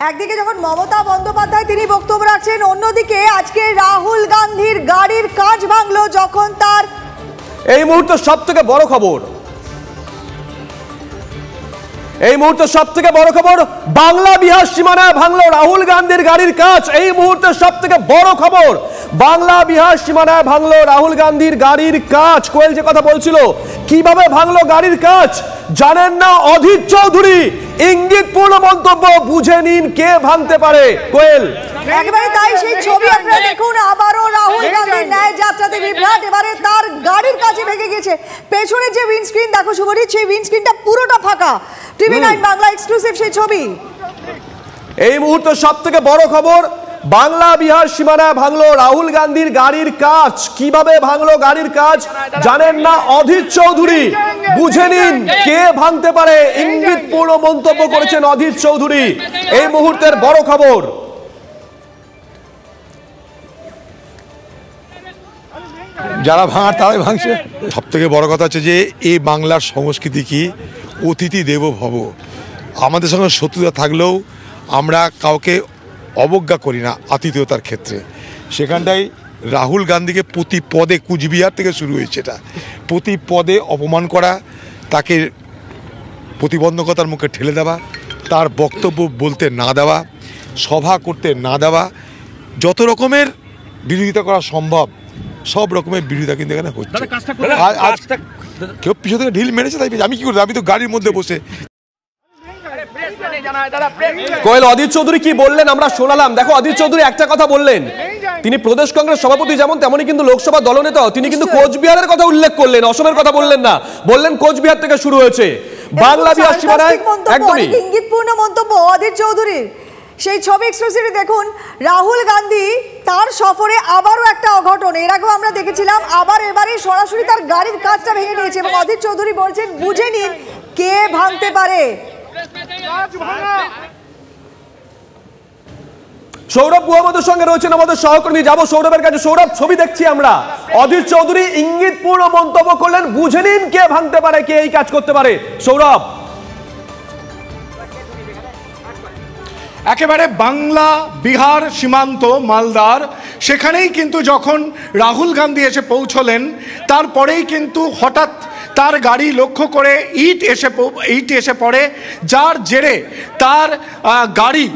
একদিকে যখন মমতা বন্দ্যোপাধ্যায় তিনি বক্তব্য রাখছেন, অন্যদিকে আজকে রাহুল গান্ধীর গাড়ির কাঁচ ভাঙলো যখন তার এই মুহূর্তে সবথেকে বড় খবর, এই মুহূর্তে সবথেকে বড় খবর, বাংলা বিহার সীমানায় ভাঙলো রাহুল গান্ধীর গাড়ির কাঁচ। এই মুহূর্তে সবথেকে বড় খবর, বাংলা বিহার সীমানায় ভাঙলো রাহুল গান্ধীর গাড়ির কাঁচ। কোয়েল যে কথা বলছিল, কিভাবে ভাঙলো গাড়ির কাঁচ জানেন না অধীর চৌধুরী, ইঙ্গিতপূর্ণ মন্তব্য, বুঝে নিন কে ভাঙতে পারে। কোয়েল একেবারে তাই, সেই ছবি আপনারা দেখুন, আবারও রাহুল গান্ধীর ন্যায় যাত্রাতে বিভ্রাট, এবারে তার গাড়ির কাছে ভেঙে গেছে। পেছনের যে উইন্ডস্ক্রিন দেখো শুভজিৎ, সেই উইন্ডস্ক্রিনটা পুরোটা ফাঁকা। টিভি9 বাংলা এক্সক্লুসিভ সেই ছবি। এই মুহূর্তে সবথেকে বড় খবর, বাংলা বিহার সীমানায় ভাঙলো রাহুল গান্ধীর গাড়ির কাঁচ। কিভাবে ভাঙলো গাড়ির কাঁচ জানেন না অধীর চৌধুরী, বুঝে নিন কে ভাঙতে পারে, ইঙ্গিতপূর্ণ মন্তব্য করেছেন অধীর চৌধুরী। এই মুহূর্তের বড় খবর। যারা ভাঙার তারাই ভাঙছে। সব থেকে বড় কথা হচ্ছে যে এই বাংলার সংস্কৃতি কি, অতিথি দেব ভব। আমাদের সঙ্গে শত্রুতা থাকলেও আমরা কাউকে অবজ্ঞা করি না আতিথেয়তার ক্ষেত্রে। সেখানটাই রাহুল গান্ধীকে প্রতি পদে, কুচবিহার থেকে শুরু হয়েছে এটা, প্রতি পদে অপমান করা, তাকে প্রতিবন্ধকতার মুখে ঠেলে দেওয়া, তার বক্তব্য বলতে না দেওয়া, সভা করতে না দেওয়া, যত রকমের বিরোধিতা করা সম্ভব সব রকমের বিরোধিতা কিন্তু এখানে হচ্ছে। কেউ পিছন থেকে ঢিল মেরেছে, তাই আমি কি করি, আমি তো গাড়ির মধ্যে বসে। কোয়েল অধীর চৌধুরী কি বললেন আমরা শোনালাম। দেখো অধীর চৌধুরী একটা কথা বললেন, তিনি প্রদেশ কংগ্রেস সভাপতি যেমন তেমনই কিন্তু লোকসভা দলনেতাও। তিনি কিন্তু কোচবিহারের কথা উল্লেখ করলেন, অসমের কথা বললেন না, বললেন কোচবিহার থেকে শুরু হয়েছে বাংলা বিহার সীমানায়। একদমই ইঙ্গিতপূর্ণ মন্তব্য অধীর চৌধুরীর। সেই ছবি এক্সক্লুসিভে দেখুন, রাহুল গান্ধী তার সফরে আবারও একটা অঘটন, এর আগেও আমরা দেখেছিলাম, আবার এবারে সরাসরি তার গাড়ির কাঁচটা ভেঙে নিয়েছে এবং অধীর চৌধুরী বলছেন বুঝে নিন কে ভাঙতে পারে। সৌরভ গুহ আমাদের সঙ্গে রয়েছেন, আমাদের সহকর্মী, যাবো সৌরভের কাছে। সৌরভ, ছবি দেখছি আমরা, অধীর চৌধুরী ইঙ্গিতপূর্ণ মন্তব্য করলেন, বুঝে নিন কে ভাঙতে পারে, কে এই কাজ করতে পারে। সৌরভ, একেবারে বাংলা বিহার সীমান্ত মালদার, সেখানেই কিন্তু যখন রাহুল গান্ধী এসে পৌঁছলেন, তারপরেই কিন্তু হঠাৎ তার গাড়ি লক্ষ্য করে ইট এসে পড়ে, যার জেরে তার গাড়ি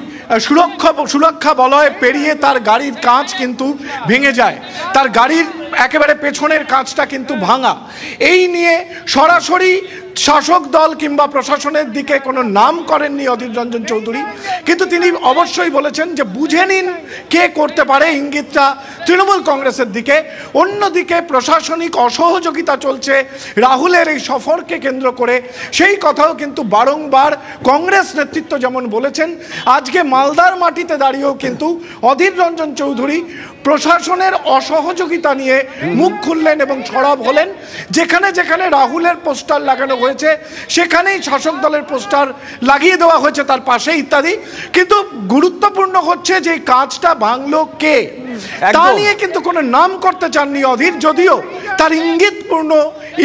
সুরক্ষা বলয় পেরিয়ে তার গাড়ির কাঁচ কিন্তু ভেঙে যায়। তার গাড়ির একেবারে পেছনের কাঁচটা কিন্তু ভাঙা। এই নিয়ে সরাসরি শাসক দল কিংবা প্রশাসনের দিকে কোনো নাম করেননি অধীর রঞ্জন চৌধুরী, কিন্তু তিনি অবশ্যই বলেছেন যে বুঝে নিন কে করতে পারে, ইঙ্গিতটা তৃণমূল কংগ্রেসের দিকে। অন্যদিকে প্রশাসনিক অসহযোগিতা চলছে রাহুলের এই সফরকে কেন্দ্র করে, সেই কথাও কিন্তু বারংবার কংগ্রেস নেতৃত্ব যেমন বলেছেন। আজকে মালদার মাটিতে দাঁড়িয়েও কিন্তু অধীর রঞ্জন চৌধুরী প্রশাসনের অসহযোগিতা নিয়ে মুখ খুললেন এবং সরব হলেন। যেখানে যেখানে রাহুলের পোস্টার লাগানো হয়েছে সেখানেই শাসক দলের পোস্টার লাগিয়ে দেওয়া হয়েছে তার পাশে ইত্যাদি। কিন্তু গুরুত্বপূর্ণ হচ্ছে যে কাজটা ভাঙলো কে, তা নিয়ে কিন্তু কোনো নাম করতে চাননি অধীর, যদিও তার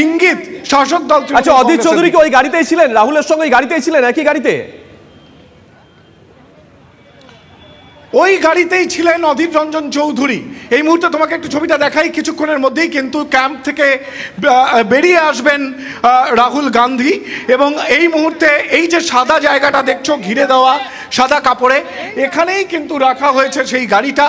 ইঙ্গিত শাসক দল। আচ্ছা, অধীর চৌধুরী কি ওই গাড়িতেই ছিলেন, রাহুলের সঙ্গে ওই গাড়িতেই ছিলেন, একই গাড়িতে? ওই গাড়িতেই ছিলেন অধীর রঞ্জন চৌধুরী। এই মুহূর্তে তোমাকে একটু ছবিটা দেখাই, কিছুক্ষণের মধ্যেই কিন্তু ক্যাম্প থেকে বেরিয়ে আসবেন রাহুল গান্ধী। এবং এই মুহূর্তে এই যে সাদা জায়গাটা দেখছো ঘিরে দেওয়া সাদা কাপড়ে, এখানেই কিন্তু রাখা হয়েছে সেই গাড়িটা,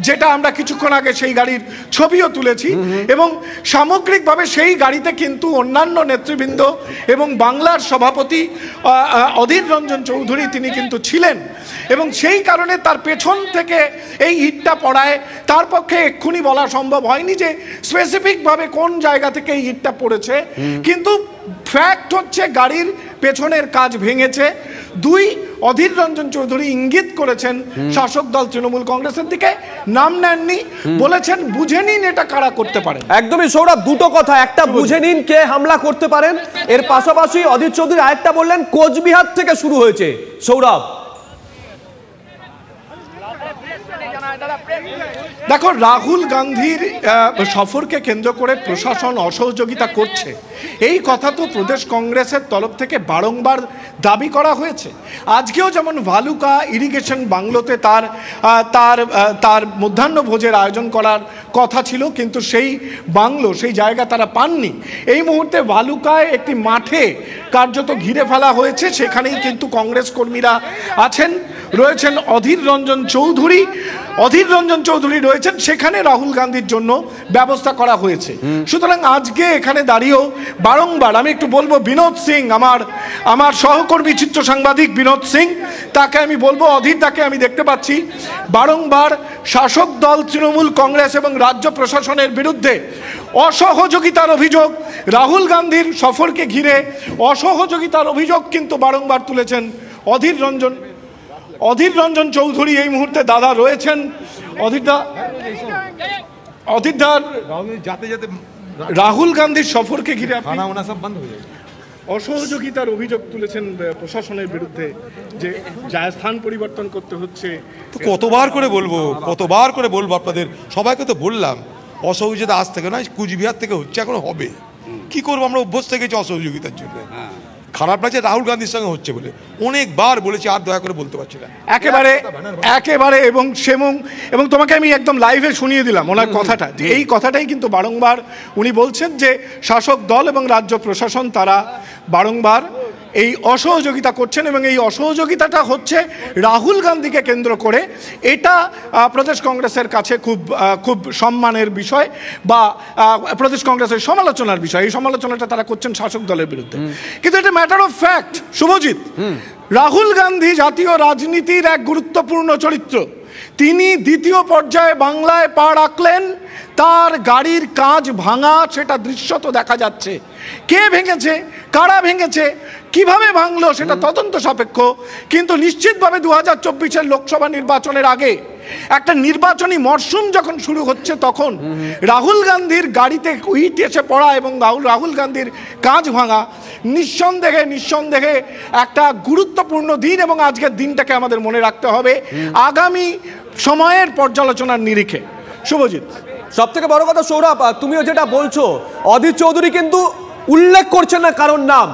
যেটা আমরা কিছুক্ষণ আগে সেই গাড়ির ছবিও তুলেছি। এবং সামগ্রিকভাবে সেই গাড়িতে কিন্তু অন্যান্য নেতৃবৃন্দ এবং বাংলার সভাপতি অধীর রঞ্জন চৌধুরী তিনি কিন্তু ছিলেন। এবং সেই কারণে তার পেছন থেকে এই ইটটা পড়ায় তার পক্ষে এক্ষুনি বলা সম্ভব হয়নি যে স্পেসিফিকভাবে কোন জায়গা থেকে এই ইটটা পড়েছে, কিন্তু ফ্যাক্ট হচ্ছে গাড়ির পেছনের কাজ ভেঙেছে। দুই, অধীর রঞ্জন চৌধুরী ইঙ্গিত করেছেন শাসক দল তৃণমূল কংগ্রেসের দিকে, নাম নেননি, বলেছেন বুঝে নিন এটা কারা করতে পারেন। একদমই সৌরভ, দুটো কথা, একটা বুঝে নিন কে হামলা করতে পারেন, এর পাশাপাশি অধীর চৌধুরী আরেকটা বললেন কোচবিহার থেকে শুরু হয়েছে। সৌরভ, দেখো, রাহুল গান্ধীর সফরকে কেন্দ্র করে প্রশাসন অসহযোগিতা করছে, এই কথা তো প্রদেশ কংগ্রেসের তরফ থেকে বারংবার দাবি করা হয়েছে। আজকেও যেমন ভালুকা ইরিগেশন বাংলোতে তার মধ্যাহ্ন ভোজের আয়োজন করার কথা ছিল, কিন্তু সেই বাংলো, সেই জায়গা তারা পাননি। এই মুহূর্তে ভালুকায় একটি মাঠে কার্যত ঘিরে ফেলা হয়েছে, সেখানেই কিন্তু কংগ্রেস কর্মীরা আছেন, রয়েছেন অধীর রঞ্জন চৌধুরী রয়েছেন, সেখানে রাহুল গান্ধীর জন্য ব্যবস্থা করা হয়েছে। সুতরাং আজকে এখানে দাঁড়িয়েও বারংবার আমি একটু বলবো, বিনোদ সিং, আমার সহকর্মী চিত্র সাংবাদিক বিনোদ সিং, তাকে আমি বলবো, অধীর তাকে আমি দেখতে পাচ্ছি বারংবার শাসক দল তৃণমূল কংগ্রেস এবং রাজ্য প্রশাসনের বিরুদ্ধে অসহযোগিতার অভিযোগ, রাহুল গান্ধীর সফরকে ঘিরে অসহযোগিতার অভিযোগ কিন্তু বারংবার তুলেছেন অধীর রঞ্জন চৌধুরী। এই মুহূর্তে দাদা রয়েছেন, অধীরদার রাহুল গান্ধীর সফরকে ঘিরে অসহযোগিতার অভিযোগ তুলেছেন প্রশাসনের বিরুদ্ধে, যে স্থান পরিবর্তন করতে হচ্ছে। তো কতবার করে বলবো আপনাদের সবাইকে, তো বললাম অসহযোগিতা আজ থেকে নয়, কুচবিহার থেকে হচ্ছে, এখন হবে। কি করবো, আমরা অভ্যস্ত হয়ে গেছি অসহযোগিতার জন্য। খারাপ লাগছে রাহুল গান্ধীর সঙ্গে হচ্ছে বলে, অনেকবার বলেছি, আর দয়া করে বলতে পারছি না একেবারে। এবং তোমাকে আমি একদম লাইভে শুনিয়ে দিলাম ওনার কথাটা, যে এই কথাটাই কিন্তু বারংবার উনি বলছেন যে শাসক দল এবং রাজ্য প্রশাসন তারা বারংবার এই অসহযোগিতা করছেন, এবং এই অসহযোগিতাটা হচ্ছে রাহুল গান্ধীকে কেন্দ্র করে। এটা প্রদেশ কংগ্রেসের কাছে খুব সম্মানের বিষয়, বা প্রদেশ কংগ্রেসের সমালোচনার বিষয়। এই সমালোচনাটা তারা করছেন শাসক দলের বিরুদ্ধে, কিন্তু এটা matter of fact. Shubhajit, Rahul Gandhi জাতীয় রাজনীতির এক গুরুত্বপূর্ণ চরিত্র। তিনি দ্বিতীয় পর্যায়ে বাংলায় পা রাখলেন, তার গাড়ির কাঁচ ভাঙা, সেটা দৃশ্যত দেখা যাচ্ছে। কে ভেঙেছে, কারা ভেঙেছে, কিভাবে ভাঙলো, সেটা তদন্ত সাপেক্ষ। কিন্তু নিশ্চিতভাবে 2024-এর লোকসভা নির্বাচনের আগে একটা নির্বাচনী মরশুম যখন শুরু হচ্ছে, তখন রাহুল গান্ধীর গাড়িতে ইট এসে পড়া এবং রাহুল গান্ধীর কাঁচ ভাঙা নিঃসন্দেহে একটা গুরুত্বপূর্ণ দিন, এবং আজকের দিনটাকে আমাদের মনে রাখতে হবে আগামী সময়ের পর্যালোচনার নিরিখে। শুভজিৎ, সব থেকে বড় কথা সৌরভ, তুমিও যেটা বলছো, অধীর চৌধুরী কিন্তু উল্লেখ করছেন না কারোর নাম,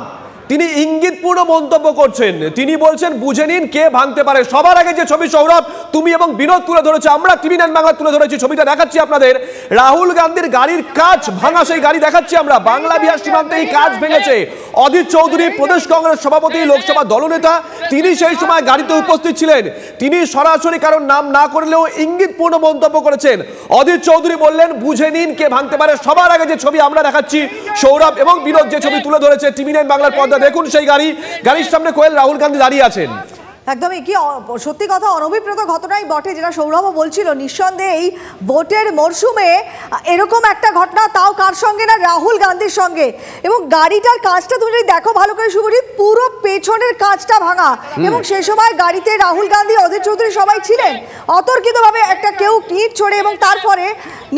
তিনি ইঙ্গিতপূর্ণ মন্তব্য করছেন। তিনি বলছেন বুঝে নিন কে ভাঙতে পারে। সবার আগে যে ছবি সৌরভ তুমি এবং বিনোদ তুলে ধরেছে, আমরা টিভি 9 বাংলা তুলে ধরেছি, ছবিটা দেখাচ্ছি আপনাদের। রাহুল গান্ধীর গাড়ির কাঁচ ভাঙা, সেই গাড়ি দেখাচ্ছি আমরা। বাংলা বিহার সীমান্তে এই কাঁচ ভেঙেছে। অধীর চৌধুরী প্রদেশ কংগ্রেস সভাপতি, লোকসভা দলনেতা, তিনি সেই সময় গাড়িতে উপস্থিত ছিলেন। তিনি সরাসরি কারোর নাম না করলেও ইঙ্গিতপূর্ণ মন্তব্য করেছেন। অধীর চৌধুরী বললেন বুঝে নিন কে ভাঙতে পারে। সবার আগে যে ছবি আমরা দেখাচ্ছি, সৌরভ এবং বিনোদ যে ছবি তুলে ধরেছে টিভি 9 বাংলার পর্দা, দেখুন সেই গাড়ির সামনে কোয়েল রাহুল গান্ধী দাঁড়িয়ে আছেন। একদমই কি সত্যি কথা, অনভিপ্রেত ঘটনাই বটে, যেটা সৌরভও বলছিল। নিঃসন্দেহে এই ভোটের মরশুমে এরকম একটা ঘটনা, তাও কার সঙ্গে না, রাহুল গান্ধীর সঙ্গে। এবং গাড়িটার কাঁচটা তুমি যদি দেখো ভালো করে শুভজিৎ, পুরো পেছনের কাঁচটা ভাঙা, এবং সেই সময় গাড়িতে রাহুল গান্ধী, অধীর চৌধুরী সবাই ছিলেন। অতর্কিতভাবে একটা কেউ ইট ছড়ে এবং তারপরে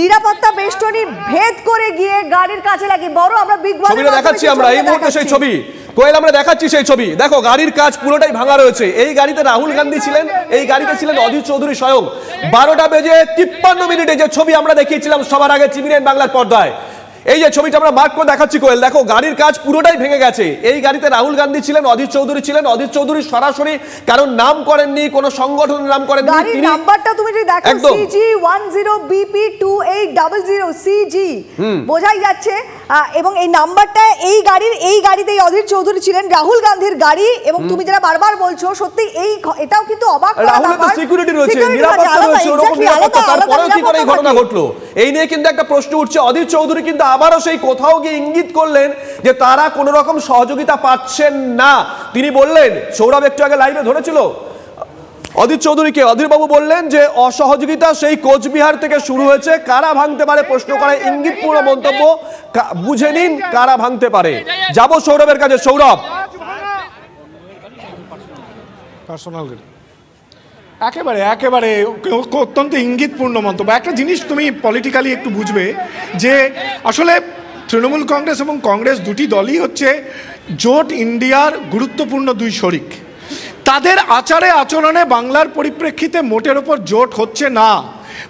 নিরাপত্তা বেষ্টনী ভেদ করে গিয়ে গাড়ির কাছে লাগিয়ে বড়, আমরা বিগ ছবিটা দেখাচ্ছি আমরা এই মুহূর্তে সেই ছবি। কোয়েল, আমরা দেখাচ্ছি সেই ছবি, দেখো গাড়ির কাঁচ পুরোটাই ভাঙা রয়েছে। এই গাড়িতে রাহুল গান্ধী ছিলেন, এই গাড়িতে ছিলেন অধীর চৌধুরী স্বয়ং। 12:53 যে ছবি আমরা দেখিয়েছিলাম সবার আগে টিভি 9 বাংলার পর্দায়, এই যে ছবিটা আমরা মার্ক করে দেখাচ্ছি কোয়েল, দেখো গাড়ির কাঁচ পুরোটাই ভেঙে গেছে। এই গাড়িতে রাহুল গান্ধী ছিলেন, অধীর চৌধুরী ছিলেন। অধীর চৌধুরী সরাসরি কারণ নাম করেননি, কোনো সংগঠনের নাম করেননি। গাড়ির নাম্বারটা তুমি যদি দেখো, CG10BP2800 CG বোঝাই যাচ্ছে। এবং এই নাম্বারটা এই গাড়িতেই অধীর চৌধুরী ছিলেন, রাহুল গান্ধীর গাড়ি। এবং তুমি যেটা বারবার বলছো, সত্যি এটাও কিন্তু অবাক করা। রাহুলের তো সিকিউরিটি রয়েছে, নিরাপত্তা রয়েছে, ওরকম নিরাপত্তা, তারপরেও কি করে এই ঘটনা ঘটলো, এই নিয়ে কিন্তু একটা প্রশ্ন উঠছে। অধীর চৌধুরী কিন্তু আবারও সেই কোথাও গিয়ে ইঙ্গিত করলেন যে তারা কোনো রকম সহযোগিতা পাচ্ছেন না। তিনি বললেন, সৌরভ একটু আগে লাইভে ধরেছিল অধীর চৌধুরীকে, অধীর বাবু বললেন যে অসহযোগিতা সেই কোচবিহার থেকে শুরু হয়েছে। কারা ভাঙতে পারে প্রশ্ন করে ইঙ্গিতপূর্ণ মন্তব্য, বুঝে নিন কারা ভাঙতে পারে। যাব সৌরভের কাছে। সৌরভ, একেবারে অত্যন্ত ইঙ্গিতপূর্ণ মন্তব্য। একটা জিনিস তুমি পলিটিক্যালি একটু বুঝবে, যে আসলে তৃণমূল কংগ্রেস এবং কংগ্রেস দুটি দলই হচ্ছে জোট ইন্ডিয়ার গুরুত্বপূর্ণ দুই শরিক। তাদের আচারে আচরণে বাংলার পরিপ্রেক্ষিতে মোটের ওপর জোট হচ্ছে না।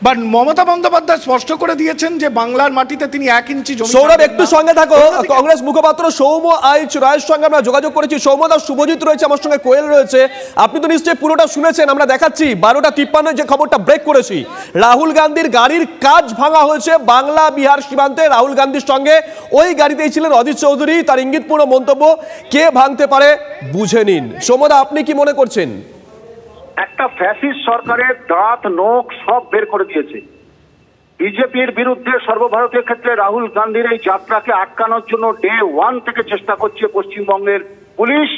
বাট মমতা বন্দ্যোপাধ্যায় স্পষ্ট করে দিয়েছেন যে বাংলার মাটিতে তিনি 1 ইঞ্চি জমি। সৌরভ একটু সঙ্গে থাকো, কংগ্রেস মুখপাত্র সৌম আইচ রায়ের সঙ্গে আমরা যোগাযোগ করেছি। সৌমদা, শুভজিৎ রয়েছে আমার সঙ্গে, কোয়েল রয়েছে, আপনি তো নিশ্চয়ই পুরোটা শুনেছেন। আমরা দেখাচ্ছি 12:53 যে খবরটা ব্রেক করেছি, রাহুল গান্ধীর গাড়ির কাচ ভাঙা হয়েছে বাংলা বিহার সীমান্তে। রাহুল গান্ধীর সঙ্গে ওই গাড়িতেই ছিলেন অজিত চৌধুরী। তার ইঙ্গিতপূর্ণ মন্তব্য, কে ভাঙতে পারে বুঝে নিন। সৌমদা, আপনি কি মনে করছেন? একটা ফ্যাসিস্ট সরকারের দাঁত নোখ সব বের করে দিয়েছে। বিজেপির বিরুদ্ধে সর্বভারতীয় ক্ষেত্রে রাহুল গান্ধীর এই যাত্রাকে আটকানোর জন্য ডে 1 থেকে চেষ্টা করছে পশ্চিমবঙ্গের পুলিশ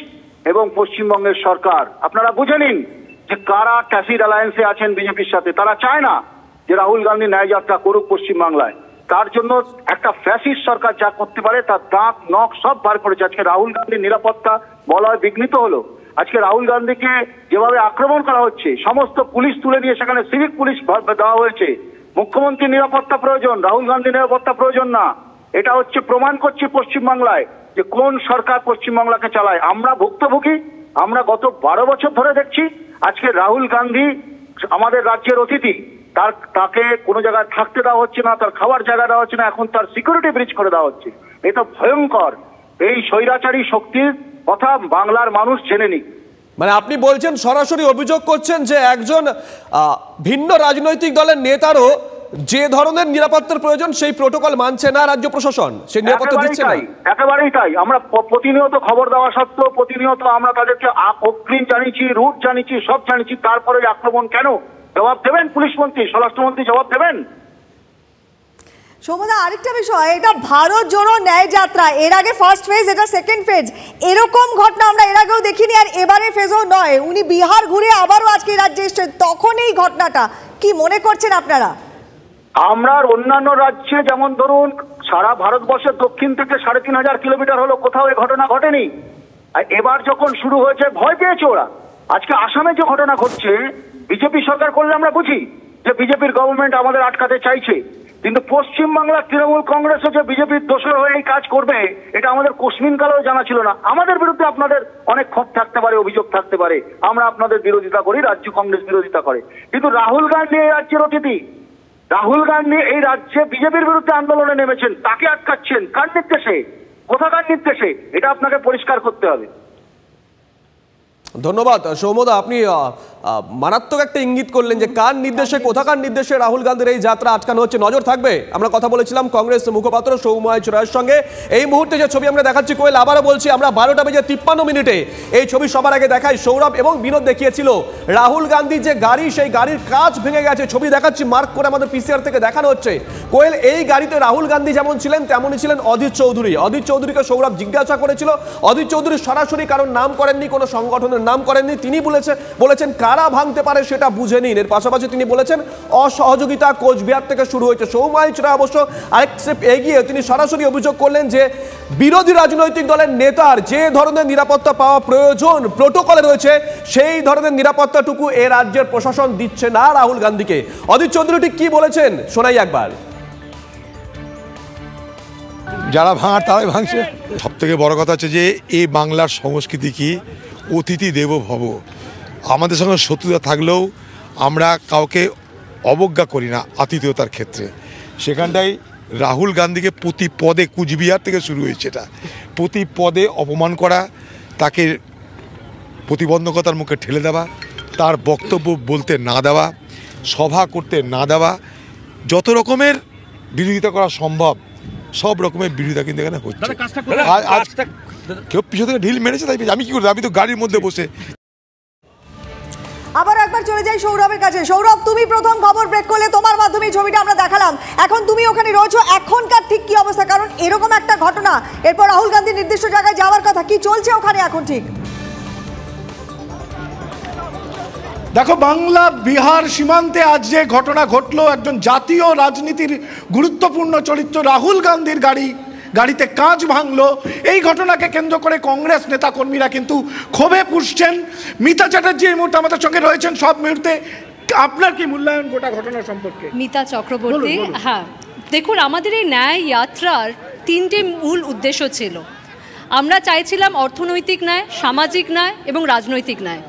এবং পশ্চিমবঙ্গের সরকার। আপনারা বুঝে নিন যে কারা ট্যাসিড অ্যালায়েন্সে আছেন বিজেপির সাথে। তারা চায় না যে রাহুল গান্ধী ন্যায় যাত্রা করুক পশ্চিমবাংলায়। তার জন্য একটা ফ্যাসিস্ট সরকার যা করতে পারে তার দাঁত নখ সব বার করেছে। আজকে রাহুল গান্ধীর নিরাপত্তা বলয় বিঘ্নিত হলো। আজকে রাহুল গান্ধীকে যেভাবে আক্রমণ করা হচ্ছে, সমস্ত পুলিশ তুলে নিয়ে সেখানে সিভিক পুলিশ দেওয়া হয়েছে। মুখ্যমন্ত্রীর নিরাপত্তা প্রয়োজন, রাহুল গান্ধীর নিরাপত্তা প্রয়োজন না। এটা হচ্ছে প্রমাণ করছে পশ্চিমবাংলায় যে কোন সরকার পশ্চিমবাংলাকে চালায়। আমরা ভুক্তভোগী। আমরা গত 12 বছর ধরে দেখছি আজকে রাহুল গান্ধী আমাদের রাজ্যের অতিথি, তাকে কোনো জায়গায় থাকতে দেওয়া হচ্ছে না, তার খাওয়ার জায়গা দেওয়া হচ্ছে না, এখন তার সিকিউরিটি ব্রিচ করে দেওয়া হচ্ছে। এটা ভয়ঙ্কর। এই স্বৈরাচারী শক্তির কথা বাংলার মানুষ জেনে নিক। মানে আপনি বলছেন, সরাসরি অভিযোগ করছেন যে একজন ভিন্ন রাজনৈতিক দলের নেতারও যে ধরনের নিরাপত্তার প্রয়োজন সেই প্রোটোকল মানছে না রাজ্য প্রশাসন, সেই নিরাপত্তা দিচ্ছে না। একেবারেই তাই। আমরা প্রতিনিয়ত খবর দেওয়া সত্ত্বেও প্রতিনিয়ত আমরা তাদেরকে অগ্রিম জানিয়েছি, রুট জানিয়েছি, সব জানিয়েছি, তারপরে আক্রমণ কেন? জবাব দেবেন পুলিশ মন্ত্রী, স্বরাষ্ট্রমন্ত্রী জবাব দেবেন। সৌমদা, আরেকটা বিষয়, এটা ভারত জোড়ো ন্যায় যাত্রা, এর আগে ফার্স্ট ফেজ, এটা সেকেন্ড ফেজ। এরকম ঘটনা আমরা এর আগেও দেখিনি, আর এবারে ফেজও নয়। উনি বিহার ঘুরে আবারও আজকে রাজ্যে এসছেন, তখন এই ঘটনাটা কি মনে করছেন আপনারা? আমরা অন্যান্য রাজ্যে যেমন ধরুন সারা ভারতবর্ষের দক্ষিণ থেকে 3500 কিলোমিটার হলো, কোথাও এই ঘটনা ঘটেনি। আর এবার যখন শুরু হয়েছে ভয় পেয়েছে ওরা। আজকে আসামে যে ঘটনা ঘটছে, বিজেপি সরকার করলে আমরা বুঝি যে বিজেপির গভর্নমেন্ট আমাদের আটকাতে চাইছে, কিন্তু পশ্চিমবাংলার তৃণমূল কংগ্রেসও যে বিজেপির দোষর হয়ে এই কাজ করবে এটা আমাদের কোশ্মিনকালেও জানা ছিল না। আমাদের বিরুদ্ধে আপনাদের অনেক ক্ষোভ থাকতে পারে, অভিযোগ থাকতে পারে, আমরা আপনাদের বিরোধিতা করি, রাজ্য কংগ্রেস বিরোধিতা করে, কিন্তু রাহুল গান্ধী এই রাজ্যের অতিথি। রাহুল গান্ধী এই রাজ্যে বিজেপির বিরুদ্ধে আন্দোলনে নেমেছেন, তাকে আটকাচ্ছেন কার নির্দেশে, কোথাকার নির্দেশে? এটা আপনাকে পরিষ্কার করতে হবে। ধন্যবাদ সৌমদা, আপনি মারাত্মক একটা ইঙ্গিত করলেন যে কার নির্দেশে, কোথাকার নির্দেশে রাহুল গান্ধীর এই যাত্রা আটকানো হচ্ছে। নজর থাকবে। আমরা কথা বলেছিলাম কংগ্রেস মুখপাত্র সৌম আইচ রায়ের সঙ্গে। এই মুহূর্তে যে ছবি আমরা দেখাচ্ছি, কোয়েল, আবারও বলছি, আমরা 12:53 এই ছবি সবার আগে দেখাই। সৌরভ এবং বিনোদ দেখিয়েছিল রাহুল গান্ধীর যে গাড়ি, সেই গাড়ির কাঁচ ভেঙে গেছে। ছবি দেখাচ্ছি, মার্ক করে আমাদের পিসিআর থেকে দেখানো হচ্ছে। কোয়েল, এই গাড়িতে রাহুল গান্ধী যেমন ছিলেন তেমনই ছিলেন অজিত চৌধুরী। অজিত চৌধুরীকে সৌরভ জিজ্ঞাসা করেছিল, অজিত চৌধুরী সরাসরি কারণ নাম করেননি, কোনো সংগঠনের নাম করেননি। তিনি বলেছেন কারা ভাঙতে পারে সেটা বুঝে নিন। এর পাশাপাশি তিনি বলেছেন অসহযোগিতা কোচবিহার থেকে শুরু হয়েছে। সৌম আইচ রায় অবশ্য আরেক স্টেপ এগিয়ে তিনি সরাসরি অভিযোগ করলেন যে বিরোধী রাজনৈতিক দলের নেতার যে ধরনের নিরাপত্তা পাওয়া প্রয়োজন প্রোটোকলে রয়েছে, সেই ধরনের নিরাপত্তাটুকু এ রাজ্যের প্রশাসন দিচ্ছে না রাহুল গান্ধীকে। অজিত চৌধুরী ঠিক কি বলেছেন শোনাই একবার। যারা ভাঙার তারাই ভাঙছে। সব থেকে বড় কথা হচ্ছে যে এই বাংলার সংস্কৃতি কি, অতিথি দেব ভব। আমাদের সঙ্গে শত্রুতা থাকলেও আমরা কাউকে অবজ্ঞা করি না আতিথেয়তার ক্ষেত্রে। সেখানটাই রাহুল গান্ধীকে প্রতি পদে, কুচবিহার থেকে শুরু হয়েছে এটা, প্রতি পদে অপমান করা, তাকে প্রতিবন্ধকতার মুখে ঠেলে দেওয়া, তার বক্তব্য বলতে না দেওয়া, সভা করতে না দেওয়া, যত রকমের বিরোধিতা করা সম্ভব সব রকমের বিরোধিতা কিন্তু এখানে হচ্ছে। কেউ পিছন থেকে ঢিল মেরেছে, তাই আমি কি করি? আমি তো গাড়ির মধ্যে বসে। আবার একবার চলে যাই সৌরভের কাছে। সৌরভ, তুমি প্রথম খবর ব্রেক করলে, তোমার মাধ্যমে ছবিটা আমরা দেখালাম, এখন তুমি ওখানে রয়েছো, এখনকার ঠিক কি অবস্থা? কারণ এরকম একটা ঘটনা, এরপর রাহুল গান্ধী নির্দিষ্ট জায়গায় যাওয়ার কথা, কি চলছে ওখানে এখন ঠিক? দেখো, বাংলা বিহার সীমান্তে আজ যে ঘটনা ঘটলো, একজন জাতীয় রাজনীতির গুরুত্বপূর্ণ চরিত্র রাহুল গান্ধীর গাড়িতে কাঁচ ভাঙলো, এই ঘটনাকে কেন্দ্র করে কংগ্রেস নেতাকর্মীরা কিন্তু ক্ষোভে পুষছেন। মিতা চ্যাটার্জি এই মুহূর্তে আমাদের সঙ্গে রয়েছেন। সব মুহূর্তে আপনার কি মূল্যায়ন গোটা ঘটনা সম্পর্কে? মিতা চক্রবর্তী, হ্যাঁ, দেখুন, আমাদের এই ন্যায় যাত্রার 3টে মূল উদ্দেশ্য ছিল। আমরা চাইছিলাম অর্থনৈতিক ন্যায়, সামাজিক ন্যায় এবং রাজনৈতিক ন্যায়।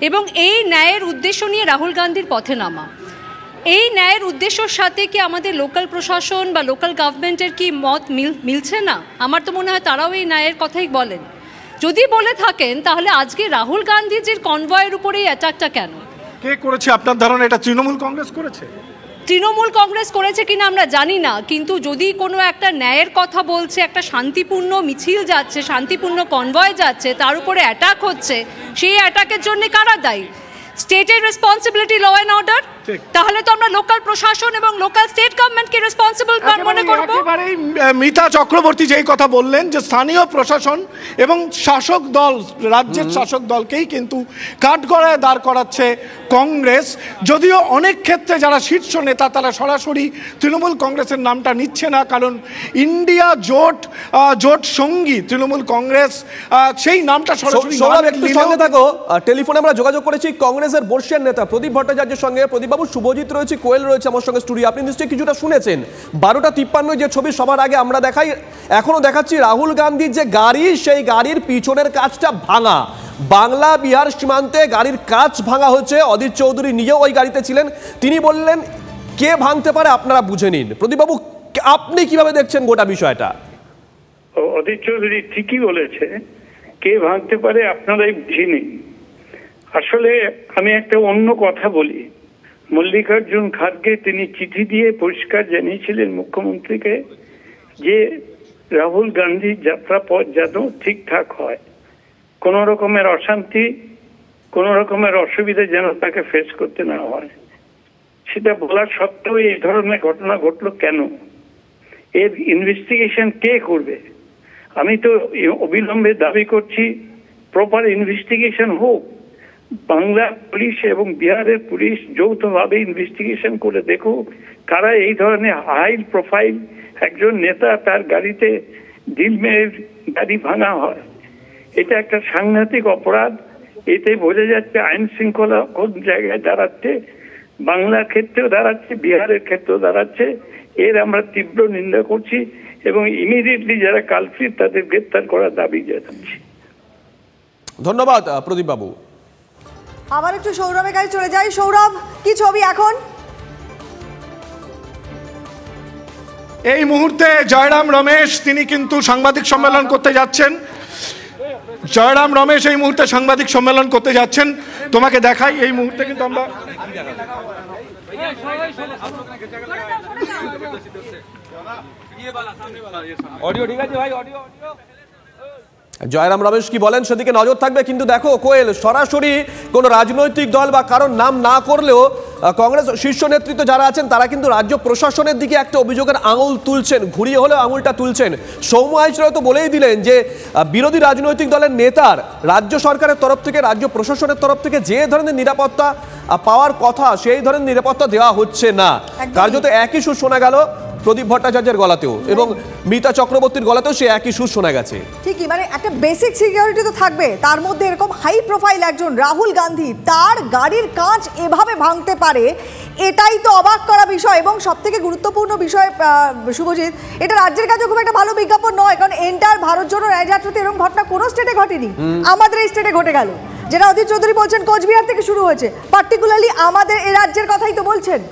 এবং এই ন্যায়ের উদ্দেশ্য নিয়ে রাহুল গান্ধীর পথে নামা। এই ন্যায়ের উদ্দেশ্যর সাথে কি আমাদের লোকাল প্রশাসন বা লোকাল গভর্নমেন্টের কি মত মিলছে না? আমার তো মনে হয় তারাও এই ন্যায়ের কথাই বলেন। যদি বলে থাকেন তাহলে আজকে রাহুল গান্ধীজির কনভয়ের উপরে এই অ্যাটাকটা কেন? কে করেছে আপনার ধারণা? এটা তৃণমূল কংগ্রেস করেছে? তৃণমূল কংগ্রেস করেছে কিনা আমরা জানি না, কিন্তু যদি কোনো একটা ন্যায়ের কথা বলছে, একটা শান্তিপূর্ণ মিছিল যাচ্ছে, শান্তিপূর্ণ কনভয় যাচ্ছে, তার উপরে অ্যাটাক হচ্ছে, সেই অ্যাটাকের জন্য কারা দায়ী? স্টেটের রেসপন্সিবিলিটি ল অ্যান্ড অর্ডার? তাহলে তো আমরা লোকাল প্রশাসন এবং লোকাল স্টেট গভর্নমেন্টকে রেসপন্সিবল মনে করব। একেবারেই মিতা চক্রবর্তী যেই কথা বললেন যে স্থানীয় প্রশাসন এবং শাসক দল, রাজ্যের শাসক দলকেই কিন্তু কাঠগড়ায় দাঁড় করাচ্ছে কংগ্রেস। যদিও অনেক ক্ষেত্রে যারা শীর্ষ নেতা তারা সরাসরি তৃণমূল কংগ্রেসের নামটা নিচ্ছে না, কারণ ইন্ডিয়া জোট সঙ্গী তৃণমূল কংগ্রেস সেই নামটা সরাসরি সঙ্গে থাকো। টেলিফোনে আমরা যোগাযোগ করেছি কংগ্রেসের বর্ষিয়ান নেতা প্রদীপ ভট্টাচার্যের সঙ্গে। প্রদীপবাবু, শুভজিৎ রয়েছে, কোয়েল রয়েছে আমার সঙ্গে স্টুডিও। আপনি নিশ্চয়ই কিছুটা শুনেছেন 12:53 যে ছবি সবার আগে আমরা দেখাই, এখনো দেখাচ্ছি রাহুল গান্ধীর যে গাড়ি, সেই গাড়ির পিছনের কাঁচটা ভাঙা। বাংলা বিহার সীমান্তে গাড়ির কাঁচ ভাঙা হচ্ছে। অধীর চৌধুরী নিজেও ওই গাড়িতে ছিলেন, তিনি বললেন কে ভাঙতে পারে আপনারা বুঝে নিন। প্রদীপবাবু, আপনি কিভাবে দেখছেন গোটা বিষয়টা? অধীর চৌধুরী ঠিকই বলেছে, কে ভাঙতে পারে আপনারাই বুঝে নিন। আসলে আমি একটা অন্য কথা বলি। মল্লিকার্জুন খাড়গে তিনি চিঠি দিয়ে পরিষ্কার জানিয়েছিলেন মুখ্যমন্ত্রীকে যে রাহুল গান্ধীর যাত্রাপথ যেন ঠিকঠাক হয়, কোন রকমের অশান্তি, কোন রকমের অসুবিধা যেন তাকে ফেস করতে না হয়। সেটা বলার সত্ত্বেও এই ধরনের ঘটনা ঘটলো কেন? এর ইনভেস্টিগেশন কে করবে? আমি তো অবিলম্বে দাবি করছি প্রপার ইনভেস্টিগেশন হোক। বাংলা পুলিশ এবং বিহারের পুলিশ যৌথভাবে ইনভেস্টিগেশন করে দেখুক কারা এই ধরনের হাই প্রোফাইল একজন নেতা তার গাড়িতে ঢিল মেরে গাড়ি ভাঙা হয়। এটা একটা সাংঘাতিক অপরাধ। এতে বোঝা যাচ্ছে আইন শৃঙ্খলা কোন জায়গায় দাঁড়াচ্ছে, বাংলার ক্ষেত্রেও দাঁড়াচ্ছে, বিহারের ক্ষেত্রেও দাঁড়াচ্ছে। এর আমরা তীব্র নিন্দা করছি এবং ইমিডিয়েটলি যারা কালপ্রিট তাদের গ্রেপ্তার করার দাবি জানাচ্ছি। ধন্যবাদ প্রদীপ বাবু। আবার একটু সৌরভের কাছে চলে যাই। সৌরভ, কি ছবি এখন? এই মুহূর্তে জয়রাম রমেশ তিনি কিন্তু সাংবাদিক সম্মেলন করতে যাচ্ছেন। জয়রাম রমেশ এই মুহূর্তে সাংবাদিক সম্মেলন করতে যাচ্ছেন। তোমাকে দেখাই, এই মুহূর্তে কিন্তু আমরা অডিও ঠিক আছে ভাই, অডিও। জয়রাম রমেশ কি বলেন সেদিকে নজর থাকবে। কিন্তু দেখো কোয়েল, সরাসরি কোনো রাজনৈতিক দল বা কারোর নাম না করলেও কংগ্রেস শীর্ষ নেতৃত্ব যারা আছেন তারা কিন্তু রাজ্য প্রশাসনের দিকে একটা অভিযোগের আঙুল তুলছেন, ঘুরিয়ে হলেও আঙুলটা তুলছেন। সৌম্য আইচরায় তো বলেই দিলেন যে বিরোধী রাজনৈতিক দলের নেতার রাজ্য সরকারের তরফ থেকে, রাজ্য প্রশাসনের তরফ থেকে যে ধরনের নিরাপত্তা পাওয়ার কথা সেই ধরনের নিরাপত্তা দেওয়া হচ্ছে না। কার্যত একই সুর শোনা গেল প্রদীপ ভট্টাচার্যের গলাতেও এবং মিতা চক্রবর্তীর গলাতেও সে একই সুর শোনা গেছে। ঠিকই, মানে একটা বেসিক সিকিউরিটি তো থাকবে, তার মধ্যে এরকম হাই প্রোফাইল একজন রাহুল গান্ধী তার গাড়ির কাঁচ এভাবে ভাঙতে পারে, এটাই তো অবাক করা বিষয়। এবং সবথেকে গুরুত্বপূর্ণ বিষয় শুভজিৎ, এটা রাজ্যের কাছে খুব একটা ভালো বিজ্ঞাপন নয়, কারণ এন্টার ভারত জোড়ো ন্যায়যাত্রাতে এরকম ঘটনা কোনো স্টেটে ঘটেনি, আমাদের এই স্টেটে ঘটে গেল। যেটা অধীর চৌধুরী বলছেন কোচবিহার থেকে শুরু হয়েছে, পার্টিকুলারলি আমাদের এই রাজ্যের কথাই তো বলছেন।